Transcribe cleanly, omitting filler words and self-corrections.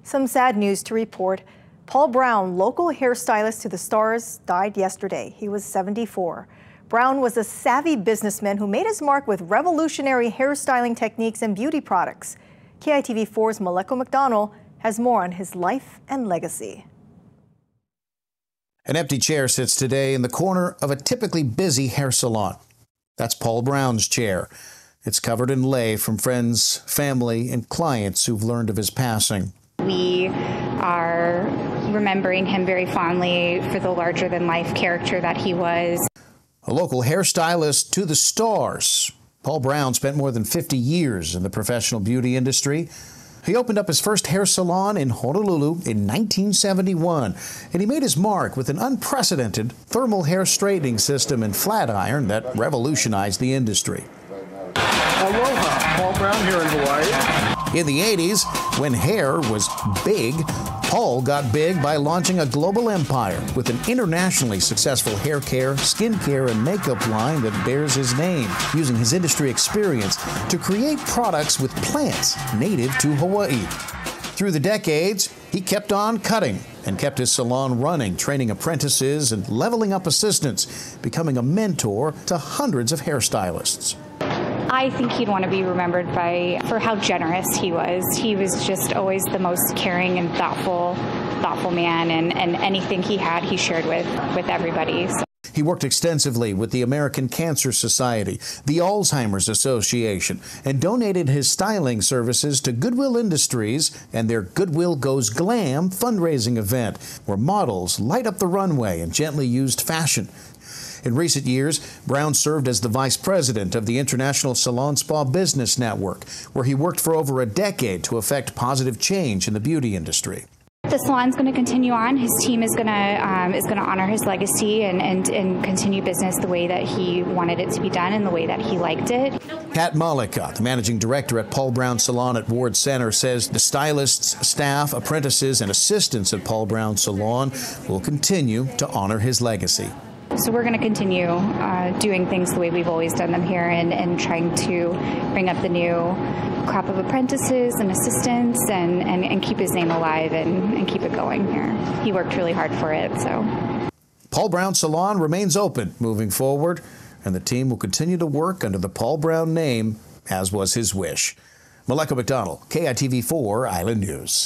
Some sad news to report. Paul Brown, local hairstylist to the stars, died yesterday. He was 74. Brown was a savvy businessman who made his mark with revolutionary hairstyling techniques and beauty products. KITV4's Maleko McDonnell has more on his life and legacy. An empty chair sits today in the corner of a typically busy hair salon. That's Paul Brown's chair. It's covered in lei from friends, family, and clients who've learned of his passing. We are remembering him very fondly for the larger-than-life character that he was. A local hairstylist to the stars, Paul Brown spent more than 50 years in the professional beauty industry. He opened up his first hair salon in Honolulu in 1971, and he made his mark with an unprecedented thermal hair straightening system and flat iron that revolutionized the industry. Aloha, Paul Brown here in Hawaii. In the 80s, when hair was big, Paul got big by launching a global empire with an internationally successful hair care, skin care, and makeup line that bears his name, using his industry experience to create products with plants native to Hawaii. Through the decades, he kept on cutting and kept his salon running, training apprentices and leveling up assistants, becoming a mentor to hundreds of hairstylists. I think he'd want to be remembered for how generous he was. He was just always the most caring and thoughtful man, and anything he had, he shared with everybody. So. He worked extensively with the American Cancer Society, the Alzheimer's Association, and donated his styling services to Goodwill Industries and their Goodwill Goes Glam fundraising event, where models light up the runway in gently used fashion. In recent years, Brown served as the vice president of the International Salon Spa Business Network, where he worked for over a decade to effect positive change in the beauty industry. The salon's going to continue on. His team is going to honor his legacy and continue business the way that he wanted it to be done and the way that he liked it. Kat Malika, the managing director at Paul Brown Salon at Ward Center, says the stylists, staff, apprentices, and assistants at Paul Brown Salon will continue to honor his legacy. So we're going to continue doing things the way we've always done them here and trying to bring up the new crop of apprentices and assistants and keep his name alive and keep it going here. He worked really hard for it. So Paul Brown Salon remains open moving forward, and the team will continue to work under the Paul Brown name, as was his wish. Maleko McDonnell, KITV4 Island News.